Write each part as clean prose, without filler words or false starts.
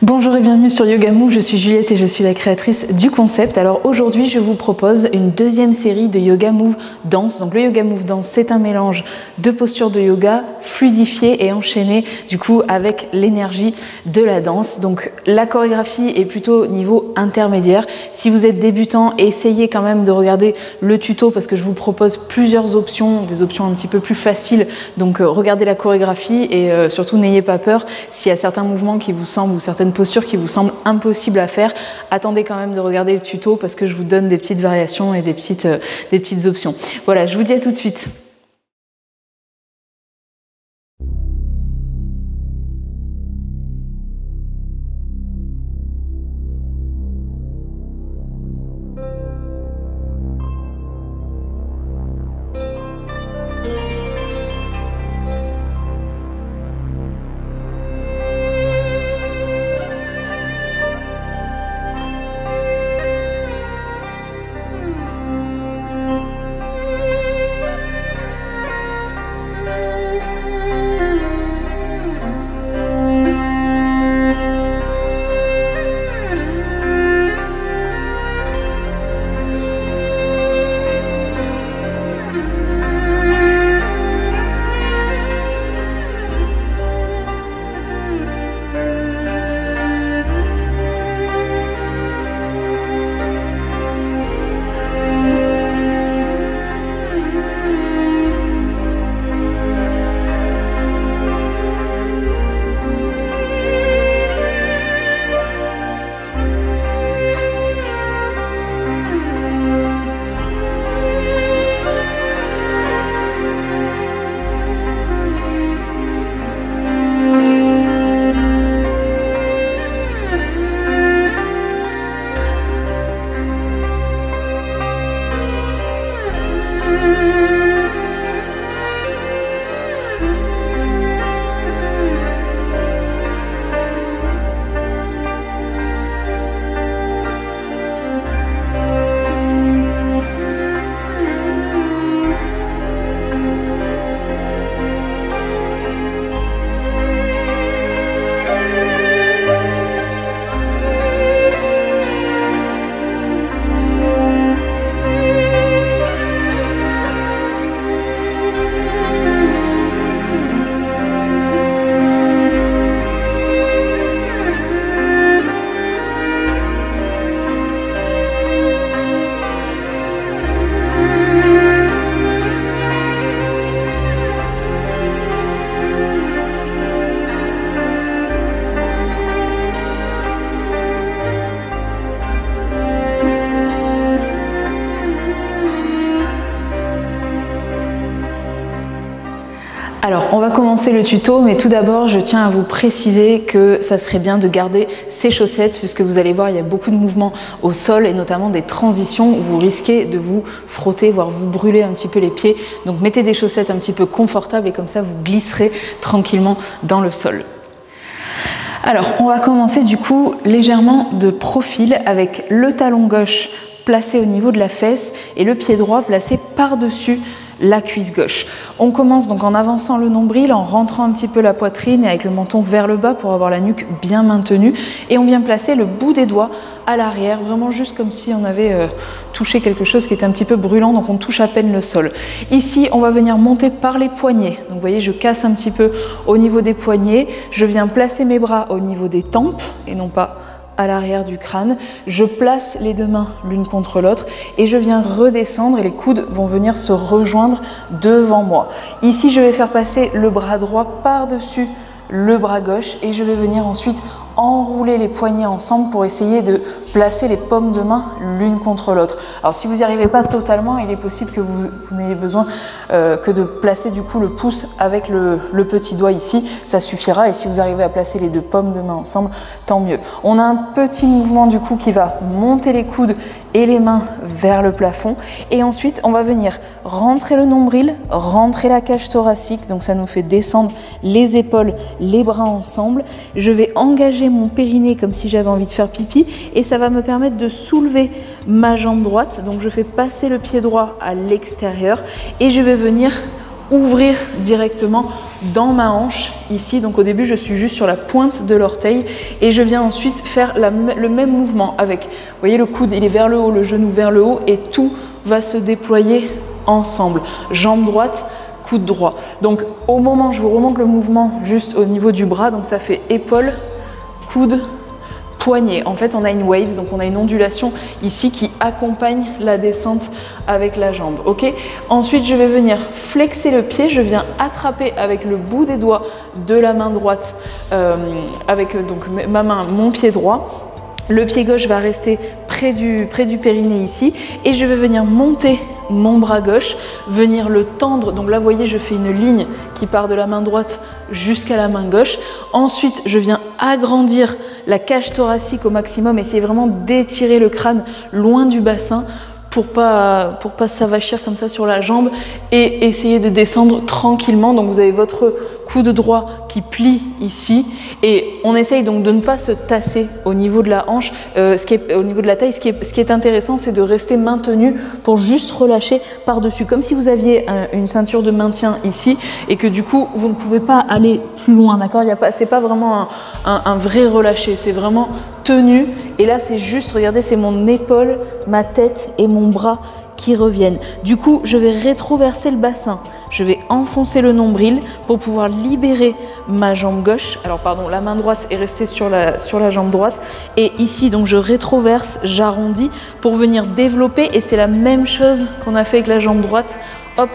Bonjour et bienvenue sur Yoga Move, je suis Juliette et je suis la créatrice du concept. Alors aujourd'hui je vous propose une deuxième série de Yoga Move Danse. Donc le Yoga Move Danse, c'est un mélange de postures de yoga fluidifiées et enchaînées du coup avec l'énergie de la danse. Donc la chorégraphie est plutôt niveau intermédiaire. Si vous êtes débutant, essayez quand même de regarder le tuto parce que je vous propose plusieurs options, des options un petit peu plus faciles. Donc regardez la chorégraphie et surtout n'ayez pas peur s'il y a certains mouvements qui vous semblent ou certaines postures qui vous semblent impossibles à faire. Attendez quand même de regarder le tuto parce que je vous donne des petites variations et des petites options. Voilà, je vous dis à tout de suite. Alors, on va commencer le tuto, mais tout d'abord, je tiens à vous préciser que ça serait bien de garder ces chaussettes, puisque vous allez voir, il y a beaucoup de mouvements au sol et notamment des transitions où vous risquez de vous frotter, voire vous brûler un petit peu les pieds. Donc, mettez des chaussettes un petit peu confortables et comme ça, vous glisserez tranquillement dans le sol. Alors, on va commencer du coup légèrement de profil avec le talon gauche placé au niveau de la fesse et le pied droit placé par-dessus la cuisse gauche. On commence donc en avançant le nombril, en rentrant un petit peu la poitrine et avec le menton vers le bas pour avoir la nuque bien maintenue. Et on vient placer le bout des doigts à l'arrière, vraiment juste comme si on avait touché quelque chose qui était un petit peu brûlant, donc on touche à peine le sol. Ici, on va venir monter par les poignets. Donc vous voyez, je casse un petit peu au niveau des poignets. Je viens placer mes bras au niveau des tempes et non pas à l'arrière du crâne. Je place les deux mains l'une contre l'autre et je viens redescendre et les coudes vont venir se rejoindre devant moi. Ici, je vais faire passer le bras droit par-dessus le bras gauche et je vais venir ensuite enrouler les poignets ensemble pour essayer de placer les paumes de main l'une contre l'autre. Alors si vous n'y arrivez pas totalement, il est possible que vous n'ayez besoin que de placer du coup le pouce avec le petit doigt ici, ça suffira. Et si vous arrivez à placer les deux paumes de main ensemble, tant mieux. On a un petit mouvement du coup qui va monter les coudes et les mains vers le plafond. Et ensuite, on va venir rentrer le nombril, rentrer la cage thoracique. Donc ça nous fait descendre les épaules, les bras ensemble. Je vais engager mon périnée comme si j'avais envie de faire pipi et ça va me permettre de soulever ma jambe droite. Donc je fais passer le pied droit à l'extérieur et je vais venir ouvrir directement dans ma hanche ici. Donc au début je suis juste sur la pointe de l'orteil et je viens ensuite faire le même mouvement avec, vous voyez, le coude il est vers le haut, le genou vers le haut et tout va se déployer ensemble. Jambe droite, coude droit. Donc au moment, je vous remonte le mouvement juste au niveau du bras, donc ça fait épaule, coude, poignet. En fait on a une wave, donc on a une ondulation ici qui accompagne la descente avec la jambe. Ok. Ensuite je vais venir flexer le pied, je viens attraper avec le bout des doigts de la main droite, avec donc ma main, mon pied droit. Le pied gauche va rester près du périnée ici et je vais venir monter mon bras gauche, venir le tendre. Donc là, vous voyez, je fais une ligne qui part de la main droite jusqu'à la main gauche. Ensuite, je viens agrandir la cage thoracique au maximum, essayer vraiment d'étirer le crâne loin du bassin pour pas s'avachir comme ça sur la jambe et essayer de descendre tranquillement. Donc vous avez votre coude droit qui plie ici et on essaye donc de ne pas se tasser au niveau de la hanche, au niveau de la taille. Ce qui est intéressant, c'est de rester maintenu pour juste relâcher par-dessus, comme si vous aviez une ceinture de maintien ici et que du coup vous ne pouvez pas aller plus loin, d'accord? C'est pas vraiment un vrai relâché, c'est vraiment tenu et là c'est juste, regardez, c'est mon épaule, ma tête et mon bras qui reviennent. Du coup, je vais rétroverser le bassin, je vais enfoncer le nombril pour pouvoir libérer ma jambe gauche. Alors pardon, la main droite est restée sur la jambe droite et ici donc je rétroverse, j'arrondis pour venir développer et c'est la même chose qu'on a fait avec la jambe droite. Hop,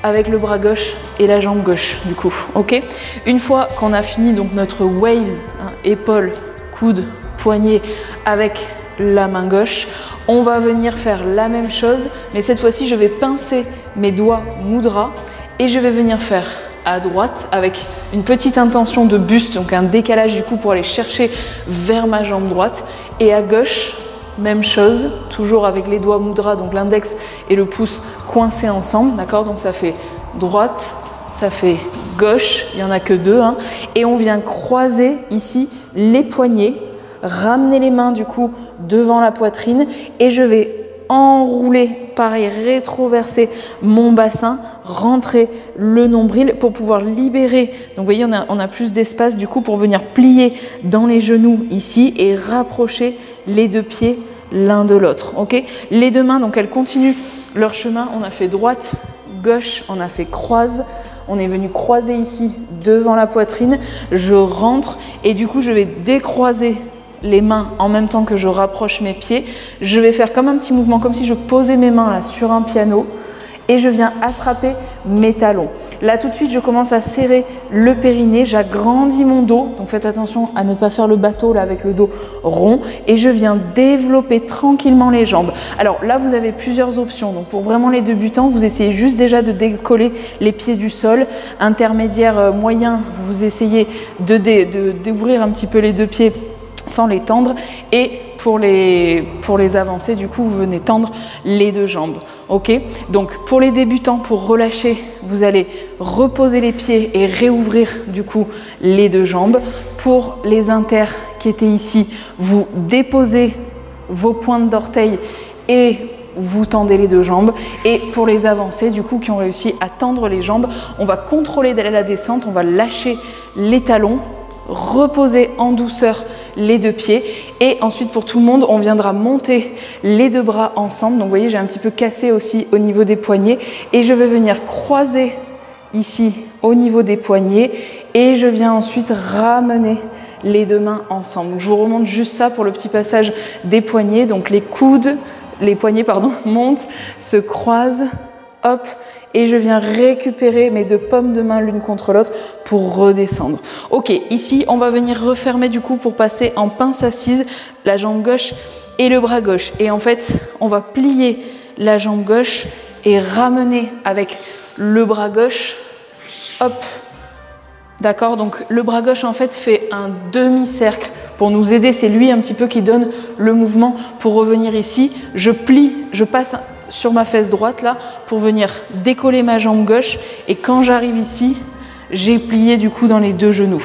avec le bras gauche et la jambe gauche du coup, ok. Une fois qu'on a fini donc notre waves, hein, épaule, coude, poignet avec la main gauche, on va venir faire la même chose, mais cette fois-ci je vais pincer mes doigts mudra et je vais venir faire à droite avec une petite intention de buste, donc un décalage du coup pour aller chercher vers ma jambe droite, et à gauche même chose, toujours avec les doigts mudra, donc l'index et le pouce coincés ensemble, d'accord? Donc ça fait droite, ça fait gauche, il n'y en a que deux, hein, et on vient croiser ici les poignets, ramener les mains du coup devant la poitrine et je vais enrouler, pareil, rétroverser mon bassin, rentrer le nombril pour pouvoir libérer. Donc vous voyez, on a plus d'espace du coup pour venir plier dans les genoux ici et rapprocher les deux pieds l'un de l'autre. Ok, les deux mains, donc elles continuent leur chemin. On a fait droite, gauche, on a fait croise. On est venu croiser ici devant la poitrine. Je rentre et du coup je vais décroiser les mains en même temps que je rapproche mes pieds. Je vais faire comme un petit mouvement, comme si je posais mes mains là sur un piano et je viens attraper mes talons. Là tout de suite je commence à serrer le périnée, j'agrandis mon dos, donc faites attention à ne pas faire le bateau là avec le dos rond et je viens développer tranquillement les jambes. Alors là vous avez plusieurs options, donc pour vraiment les débutants vous essayez juste déjà de décoller les pieds du sol, intermédiaire moyen vous essayez d'ouvrir un petit peu les deux pieds sans les tendre et pour les avancer du coup vous venez tendre les deux jambes. Ok, donc pour les débutants, pour relâcher, vous allez reposer les pieds et réouvrir du coup les deux jambes. Pour les inters qui étaient ici, vous déposez vos pointes d'orteil et vous tendez les deux jambes. Et pour les avancés du coup qui ont réussi à tendre les jambes, on va contrôler la descente, on va lâcher les talons, reposer en douceur les deux pieds et ensuite pour tout le monde on viendra monter les deux bras ensemble. Donc vous voyez j'ai un petit peu cassé aussi au niveau des poignets et je vais venir croiser ici au niveau des poignets et je viens ensuite ramener les deux mains ensemble. Donc je vous remonte juste ça pour le petit passage des poignets. Donc les poignets montent, se croisent, hop, et je viens récupérer mes deux paumes de main l'une contre l'autre pour redescendre. Ok, ici on va venir refermer du coup pour passer en pince assise la jambe gauche et le bras gauche. Et en fait, on va plier la jambe gauche et ramener avec le bras gauche, hop, d'accord? Donc le bras gauche en fait fait un demi-cercle pour nous aider, c'est lui un petit peu qui donne le mouvement pour revenir ici. Je plie, je passe sur ma fesse droite là pour venir décoller ma jambe gauche et quand j'arrive ici j'ai plié du coup dans les deux genoux.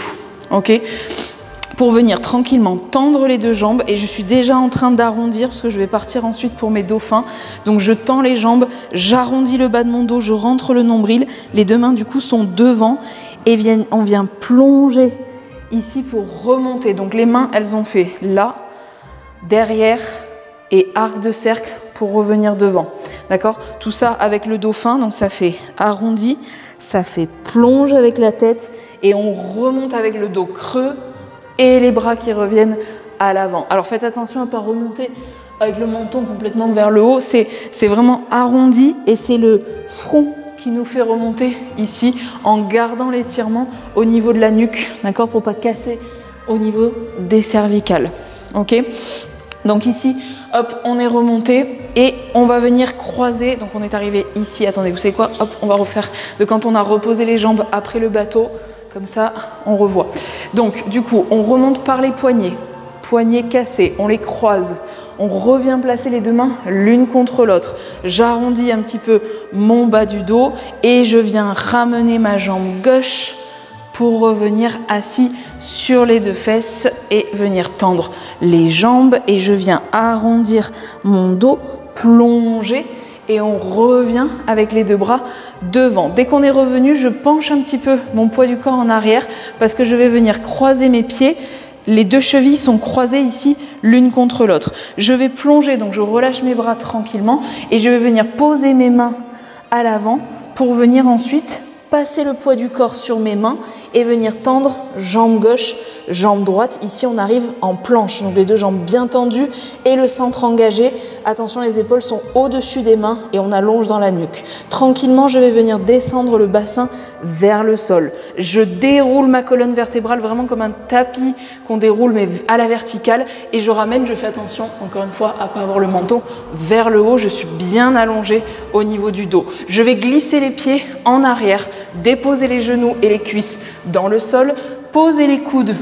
Ok, pour venir tranquillement tendre les deux jambes et je suis déjà en train d'arrondir parce que je vais partir ensuite pour mes dauphins. Donc je tends les jambes, j'arrondis le bas de mon dos, je rentre le nombril, les deux mains du coup sont devant et on vient plonger ici pour remonter. Donc les mains elles ont fait là, derrière et arc de cercle pour revenir devant. D'accord? Tout ça avec le dauphin, donc ça fait arrondi, ça fait plonge avec la tête et on remonte avec le dos creux et les bras qui reviennent à l'avant. Alors faites attention à ne pas remonter avec le menton complètement vers le haut, c'est vraiment arrondi et c'est le front qui nous fait remonter ici en gardant l'étirement au niveau de la nuque, d'accord, pour pas casser au niveau des cervicales. Ok? Donc ici, hop, on est remonté et on va venir croiser. Donc on est arrivé ici. Attendez, vous savez quoi? Hop, on va refaire de quand on a reposé les jambes après le bateau. Comme ça, on revoit. Donc du coup, on remonte par les poignets. Poignets cassés, on les croise. On revient placer les deux mains l'une contre l'autre. J'arrondis un petit peu mon bas du dos et je viens ramener ma jambe gauche pour revenir assis sur les deux fesses et venir tendre les jambes. Et je viens arrondir mon dos, plonger et on revient avec les deux bras devant. Dès qu'on est revenu, je penche un petit peu mon poids du corps en arrière parce que je vais venir croiser mes pieds. Les deux chevilles sont croisées ici, l'une contre l'autre. Je vais plonger, donc je relâche mes bras tranquillement et je vais venir poser mes mains à l'avant pour venir ensuite passer le poids du corps sur mes mains et venir tendre jambe gauche, jambe droite. Ici, on arrive en planche, donc les deux jambes bien tendues et le centre engagé. Attention, les épaules sont au-dessus des mains et on allonge dans la nuque. Tranquillement, je vais venir descendre le bassin vers le sol. Je déroule ma colonne vertébrale vraiment comme un tapis qu'on déroule mais à la verticale et je ramène, je fais attention encore une fois à ne pas avoir le menton vers le haut. Je suis bien allongée au niveau du dos. Je vais glisser les pieds en arrière, déposer les genoux et les cuisses dans le sol, poser les coudes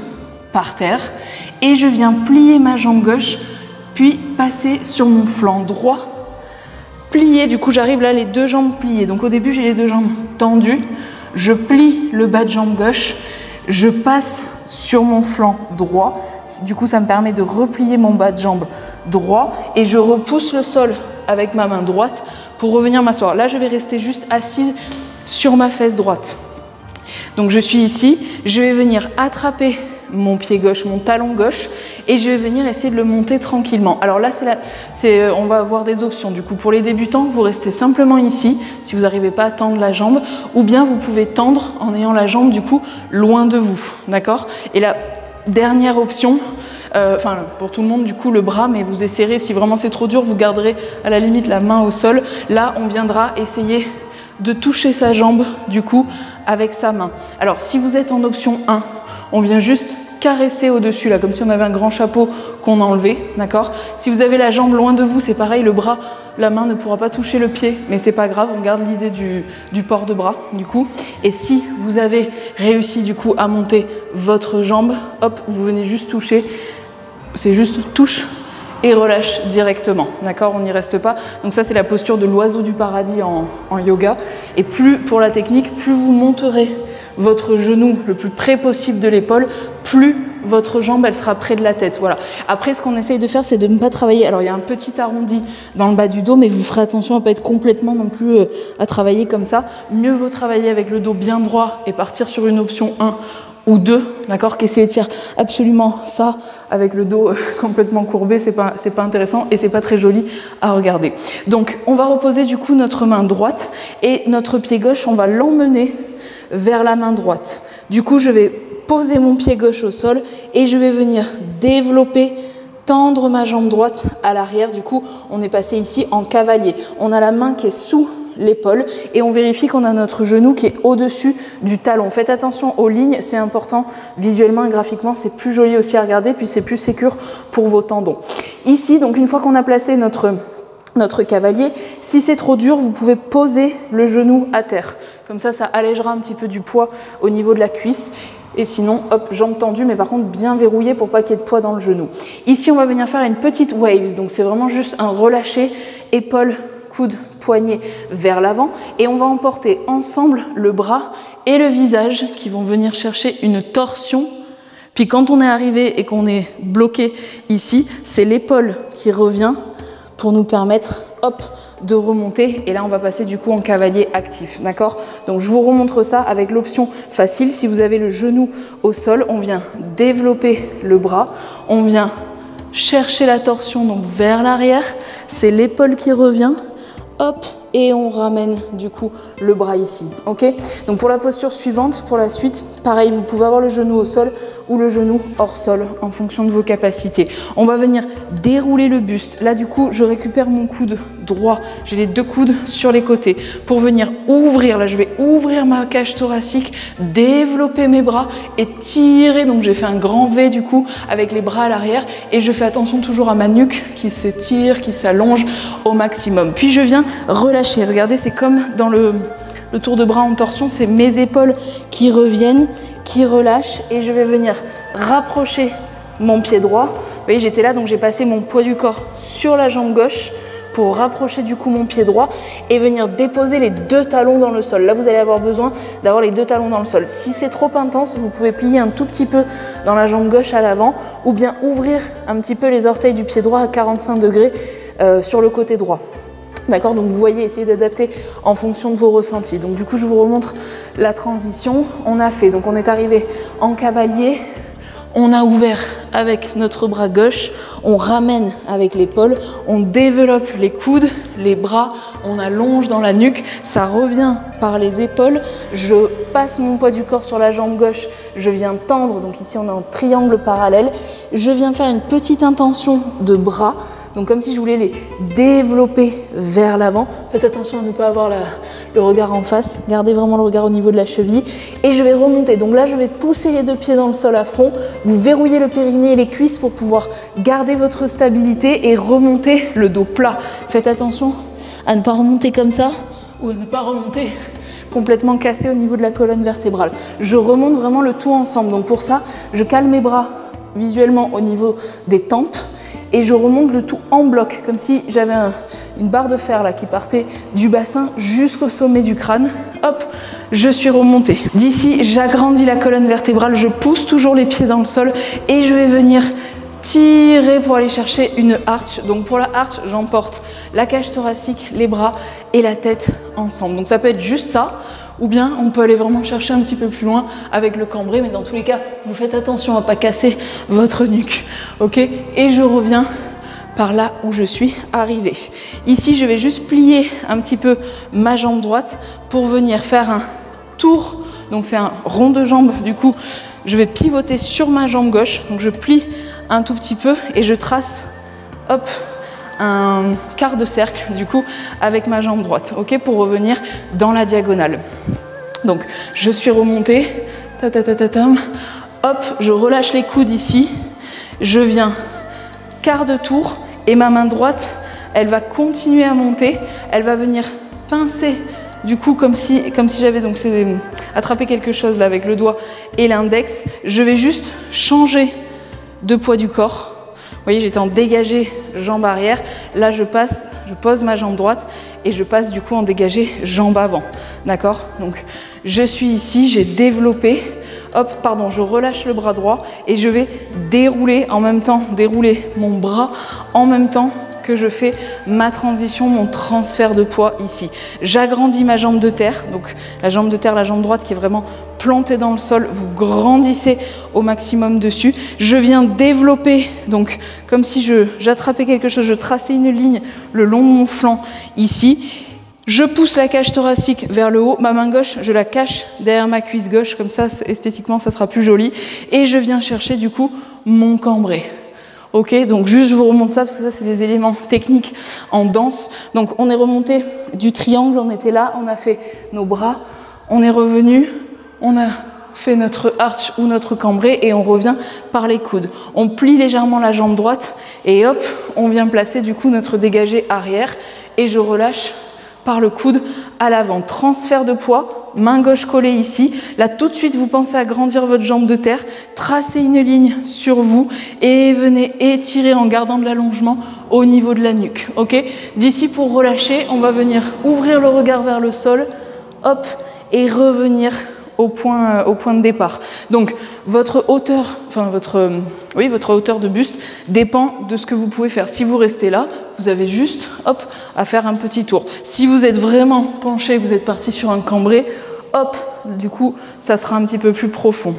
par terre et je viens plier ma jambe gauche puis passer sur mon flanc droit, plier, du coup j'arrive là les deux jambes pliées, donc au début j'ai les deux jambes tendues, je plie le bas de jambe gauche, je passe sur mon flanc droit, du coup ça me permet de replier mon bas de jambe droit et je repousse le sol avec ma main droite pour revenir m'asseoir. Là je vais rester juste assise sur ma fesse droite. Donc je suis ici, je vais venir attraper mon pied gauche, mon talon gauche et je vais venir essayer de le monter tranquillement. Alors là, on va avoir des options. Du coup, pour les débutants, vous restez simplement ici si vous n'arrivez pas à tendre la jambe ou bien vous pouvez tendre en ayant la jambe du coup loin de vous, d'accord? Et la dernière option, pour tout le monde du coup le bras, mais vous essaierez, si vraiment c'est trop dur, vous garderez à la limite la main au sol. Là, on viendra essayer de toucher sa jambe du coup avec sa main. Alors si vous êtes en option 1, on vient juste caresser au-dessus là, comme si on avait un grand chapeau qu'on a enlevé, d'accord? Si vous avez la jambe loin de vous, c'est pareil, le bras, la main ne pourra pas toucher le pied, mais c'est pas grave, on garde l'idée du port de bras du coup. Et si vous avez réussi du coup à monter votre jambe, hop, vous venez juste toucher, c'est juste touche et relâche directement, d'accord? On n'y reste pas. Donc ça, c'est la posture de l'oiseau du paradis en yoga. Et plus, pour la technique, plus vous monterez votre genou le plus près possible de l'épaule, plus votre jambe, elle sera près de la tête. Voilà. Après, ce qu'on essaye de faire, c'est de ne pas travailler. Alors, il y a un petit arrondi dans le bas du dos, mais vous ferez attention à ne pas être complètement non plus à travailler comme ça. Mieux vaut travailler avec le dos bien droit et partir sur une option 1 ou 2, d'accord, qu'essayer de faire absolument ça avec le dos complètement courbé, c'est pas intéressant et c'est pas très joli à regarder. Donc on va reposer du coup notre main droite et notre pied gauche, on va l'emmener vers la main droite. Du coup, je vais poser mon pied gauche au sol et je vais venir développer, tendre ma jambe droite à l'arrière. Du coup, on est passé ici en cavalier. On a la main qui est sous l'épaule et on vérifie qu'on a notre genou qui est au-dessus du talon. Faites attention aux lignes, c'est important visuellement et graphiquement, c'est plus joli aussi à regarder, puis c'est plus sécure pour vos tendons. Ici, donc une fois qu'on a placé notre cavalier, si c'est trop dur, vous pouvez poser le genou à terre. Comme ça, ça allégera un petit peu du poids au niveau de la cuisse. Et sinon, hop, jambes tendues, mais par contre bien verrouillées pour pas qu'il y ait de poids dans le genou. Ici, on va venir faire une petite waves, donc c'est vraiment juste un relâché, épaule, coude, poignet vers l'avant et on va emporter ensemble le bras et le visage qui vont venir chercher une torsion Puis quand on est arrivé et qu'on est bloqué ici, c'est l'épaule qui revient pour nous permettre, hop, de remonter. Et là, on va passer du coup en cavalier actif, d'accord? Donc, je vous remontre ça avec l'option facile. Si vous avez le genou au sol, on vient développer le bras, on vient chercher la torsion donc vers l'arrière. C'est l'épaule qui revient, hop, et on ramène du coup le bras ici, ok? Donc pour la posture suivante, pour la suite, pareil, vous pouvez avoir le genou au sol ou le genou hors sol en fonction de vos capacités. On va venir dérouler le buste. Là du coup, je récupère mon coude droit. J'ai les deux coudes sur les côtés pour venir ouvrir. Là, je vais ouvrir ma cage thoracique, développer mes bras et tirer. Donc j'ai fait un grand V du coup avec les bras à l'arrière et je fais attention toujours à ma nuque qui s'étire, qui s'allonge au maximum. Puis je viens relâcher. Regardez, c'est comme dans le tour de bras en torsion, c'est mes épaules qui reviennent, qui relâchent et je vais venir rapprocher mon pied droit. Vous voyez, j'étais là, donc j'ai passé mon poids du corps sur la jambe gauche pour rapprocher du coup mon pied droit et venir déposer les deux talons dans le sol. Là, vous allez avoir besoin d'avoir les deux talons dans le sol. Si c'est trop intense, vous pouvez plier un tout petit peu dans la jambe gauche à l'avant ou bien ouvrir un petit peu les orteils du pied droit à 45 degrés sur le côté droit. D'accord, donc vous voyez, essayez d'adapter en fonction de vos ressentis. Donc du coup, je vous remontre la transition. On a fait, donc on est arrivé en cavalier, on a ouvert avec notre bras gauche, on ramène avec l'épaule, on développe les coudes, les bras, on allonge dans la nuque, ça revient par les épaules, je passe mon poids du corps sur la jambe gauche, je viens tendre, donc ici on est en triangle parallèle, je viens faire une petite intention de bras, donc comme si je voulais les développer vers l'avant. Faites attention à ne pas avoir le regard en face. Gardez vraiment le regard au niveau de la cheville. Et je vais remonter. Donc là, je vais pousser les deux pieds dans le sol à fond. Vous verrouillez le périnée et les cuisses pour pouvoir garder votre stabilité et remonter le dos plat. Faites attention à ne pas remonter comme ça ou à ne pas remonter complètement cassé au niveau de la colonne vertébrale. Je remonte vraiment le tout ensemble. Donc pour ça, je cale mes bras visuellement au niveau des tempes. Et je remonte le tout en bloc, comme si j'avais une barre de fer là qui partait du bassin jusqu'au sommet du crâne. Hop, je suis remontée. D'ici, j'agrandis la colonne vertébrale, je pousse toujours les pieds dans le sol et je vais venir tirer pour aller chercher une arche. Donc pour la arche, j'emporte la cage thoracique, les bras et la tête ensemble. Donc ça peut être juste ça. Ou bien on peut aller vraiment chercher un petit peu plus loin avec le cambré, mais dans tous les cas, vous faites attention à ne pas casser votre nuque, ok? Et je reviens par là où je suis arrivée. Ici, je vais juste plier un petit peu ma jambe droite pour venir faire un tour. Donc c'est un rond de jambe, du coup, je vais pivoter sur ma jambe gauche. Donc je plie un tout petit peu et je trace, hop, un quart de cercle du coup avec ma jambe droite, ok, pour revenir dans la diagonale. Donc je suis remontée, hop, je relâche les coudes ici, je viens quart de tour et ma main droite, elle va continuer à monter, elle va venir pincer du coup comme si j'avais donc attrapé quelque chose là avec le doigt et l'index. Je vais juste changer de poids du corps. Vous voyez, j'étais en dégagé jambe arrière. Là, je pose ma jambe droite et je passe du coup en dégagé jambe avant. D'accord? Donc, je suis ici, j'ai développé. Hop, pardon, je relâche le bras droit et je vais dérouler en même temps, dérouler mon bras en même temps que je fais ma transition, mon transfert de poids ici. J'agrandis ma jambe de terre, donc la jambe de terre, la jambe droite qui est vraiment plantée dans le sol, vous grandissez au maximum dessus. Je viens développer, donc comme si j'attrapais quelque chose, je traçais une ligne le long de mon flanc ici. Je pousse la cage thoracique vers le haut, ma main gauche, je la cache derrière ma cuisse gauche, comme ça esthétiquement ça sera plus joli. Et je viens chercher du coup mon cambré. Ok, donc juste je vous remonte ça parce que ça c'est des éléments techniques en danse. Donc on est remonté du triangle, on était là, on a fait nos bras, on est revenu, on a fait notre arch ou notre cambré et on revient par les coudes. On plie légèrement la jambe droite et hop, on vient placer du coup notre dégagé arrière et je relâche par le coude à l'avant. Transfert de poids, main gauche collée ici. Là, tout de suite, vous pensez à grandir votre jambe de terre, tracez une ligne sur vous et venez étirer en gardant de l'allongement au niveau de la nuque. Ok? D'ici, pour relâcher, on va venir ouvrir le regard vers le sol, hop, et revenir au point de départ. Donc votre hauteur, enfin votre hauteur de buste dépend de ce que vous pouvez faire. Si vous restez là, vous avez juste hop, à faire un petit tour. Si vous êtes vraiment penché, vous êtes parti sur un cambré, hop, du coup, ça sera un petit peu plus profond.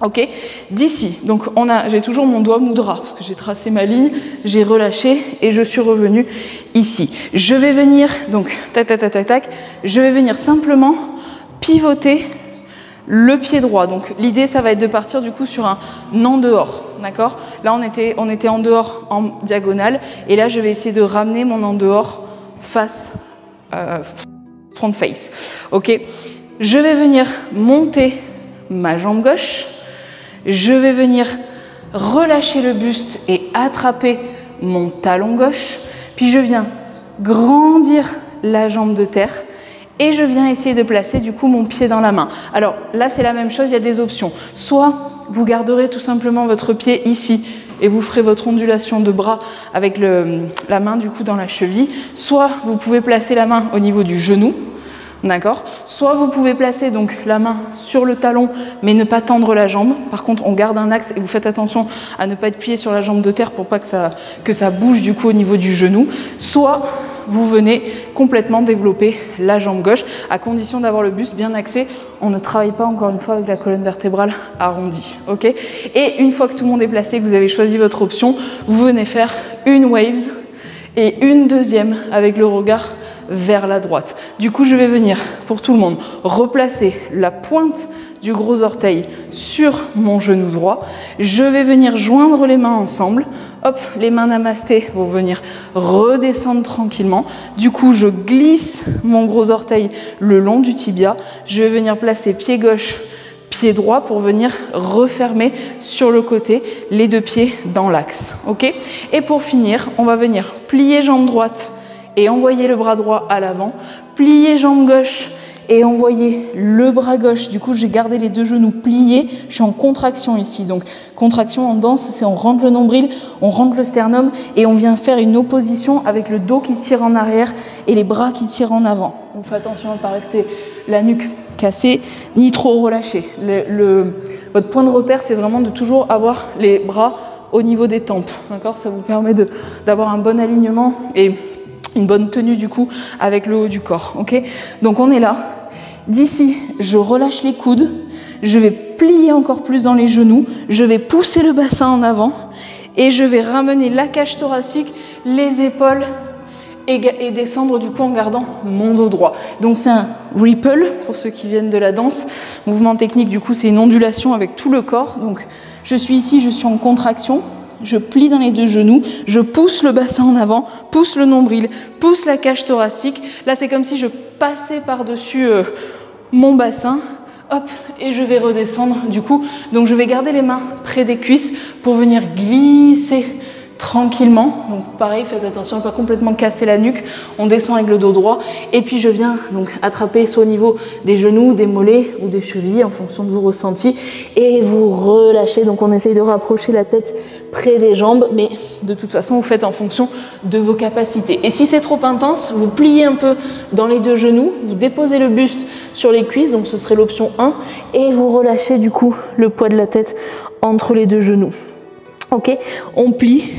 Ok, d'ici, donc j'ai toujours mon doigt mudra parce que j'ai tracé ma ligne, j'ai relâché et je suis revenue ici. Je vais venir, donc tac, tac, tac, tac, tac, je vais venir simplement pivoter le pied droit. Donc l'idée, ça va être de partir du coup sur un en dehors, d'accord? Là, on était en dehors en diagonale et là, je vais essayer de ramener mon en dehors face, front face. Ok, je vais venir monter ma jambe gauche. Je vais venir relâcher le buste et attraper mon talon gauche. Puis je viens grandir la jambe de terre et je viens essayer de placer du coup mon pied dans la main. Alors là, c'est la même chose, il y a des options. Soit vous garderez tout simplement votre pied ici et vous ferez votre ondulation de bras avec la main du coup dans la cheville. Soit vous pouvez placer la main au niveau du genou. D'accord? Soit vous pouvez placer donc la main sur le talon mais ne pas tendre la jambe. Par contre, on garde un axe et vous faites attention à ne pas être plié sur la jambe de terre pour pas que ça bouge du coup au niveau du genou. Soit vous venez complètement développer la jambe gauche à condition d'avoir le buste bien axé. On ne travaille pas encore une fois avec la colonne vertébrale arrondie. Ok? Et une fois que tout le monde est placé, que vous avez choisi votre option, vous venez faire une waves et une deuxième avec le regard vers la droite. Du coup, je vais venir, pour tout le monde, replacer la pointe du gros orteil sur mon genou droit. Je vais venir joindre les mains ensemble. Hop, les mains namasté vont venir redescendre tranquillement. Du coup, je glisse mon gros orteil le long du tibia. Je vais venir placer pied gauche, pied droit pour venir refermer sur le côté les deux pieds dans l'axe. Ok? Et pour finir, on va venir plier jambe droite et envoyer le bras droit à l'avant, plier jambe gauche et envoyer le bras gauche. Du coup, j'ai gardé les deux genoux pliés. Je suis en contraction ici. Donc, contraction en danse, c'est on rentre le nombril, on rentre le sternum et on vient faire une opposition avec le dos qui tire en arrière et les bras qui tirent en avant. Donc, faites attention à ne pas rester la nuque cassée ni trop relâchée. Votre point de repère, c'est vraiment de toujours avoir les bras au niveau des tempes. D'accord? Ça vous permet d'avoir un bon alignement et une bonne tenue du coup avec le haut du corps. Ok? Donc on est là. D'ici, je relâche les coudes. Je vais plier encore plus dans les genoux. Je vais pousser le bassin en avant et je vais ramener la cage thoracique, les épaules et descendre du coup en gardant mon dos droit. Donc c'est un ripple pour ceux qui viennent de la danse. Mouvement technique, du coup c'est une ondulation avec tout le corps. Donc je suis ici, je suis en contraction. Je plie dans les deux genoux, je pousse le bassin en avant, pousse le nombril, pousse la cage thoracique. Là, c'est comme si je passais par-dessus mon bassin, hop, et je vais redescendre du coup. Donc, je vais garder les mains près des cuisses pour venir glisser tranquillement. Donc pareil, faites attention à ne pas complètement casser la nuque. On descend avec le dos droit et puis je viens donc attraper soit au niveau des genoux, des mollets ou des chevilles en fonction de vos ressentis et vous relâchez. Donc on essaye de rapprocher la tête près des jambes, mais de toute façon vous faites en fonction de vos capacités. Et si c'est trop intense, vous pliez un peu dans les deux genoux, vous déposez le buste sur les cuisses, donc ce serait l'option 1, et vous relâchez du coup le poids de la tête entre les deux genoux. Ok, on plie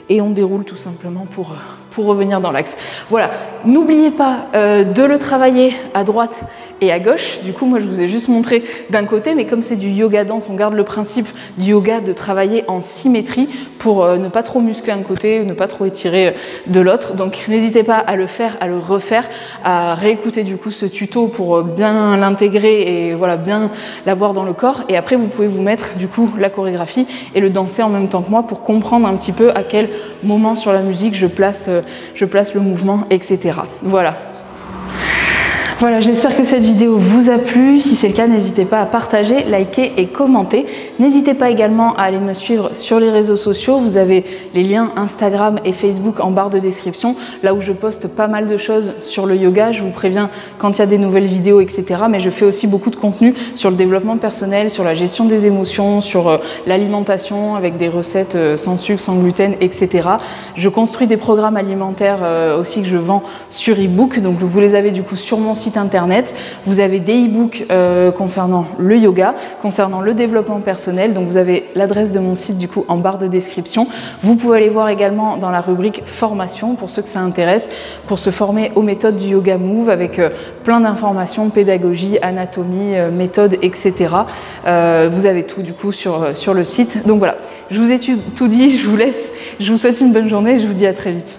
et on déroule tout simplement pour revenir dans l'axe. Voilà, n'oubliez pas de le travailler à droite et à gauche. Du coup, moi, je vous ai juste montré d'un côté, mais comme c'est du yoga danse, on garde le principe du yoga de travailler en symétrie pour ne pas trop muscler un côté ou ne pas trop étirer de l'autre. Donc, n'hésitez pas à le faire, à le refaire, à réécouter du coup ce tuto pour bien l'intégrer et voilà, bien l'avoir dans le corps. Et après, vous pouvez vous mettre du coup la chorégraphie et le danser en même temps que moi pour comprendre un petit peu à quel moment sur la musique je place le mouvement, etc. Voilà. Voilà, j'espère que cette vidéo vous a plu. Si c'est le cas, n'hésitez pas à partager, liker et commenter. N'hésitez pas également à aller me suivre sur les réseaux sociaux. Vous avez les liens Instagram et Facebook en barre de description, là où je poste pas mal de choses sur le yoga. Je vous préviens quand il y a des nouvelles vidéos, etc. Mais je fais aussi beaucoup de contenu sur le développement personnel, sur la gestion des émotions, sur l'alimentation avec des recettes sans sucre, sans gluten, etc. Je construis des programmes alimentaires aussi que je vends sur e-book. Donc vous les avez du coup sur mon site site internet. Vous avez des e-books concernant le yoga, concernant le développement personnel. Donc vous avez l'adresse de mon site du coup en barre de description. Vous pouvez aller voir également dans la rubrique formation pour ceux que ça intéresse, pour se former aux méthodes du Yoga Move avec plein d'informations, pédagogie, anatomie, méthode, etc. Vous avez tout du coup sur le site. Donc voilà, je vous ai tout dit, je vous laisse, je vous souhaite une bonne journée et je vous dis à très vite.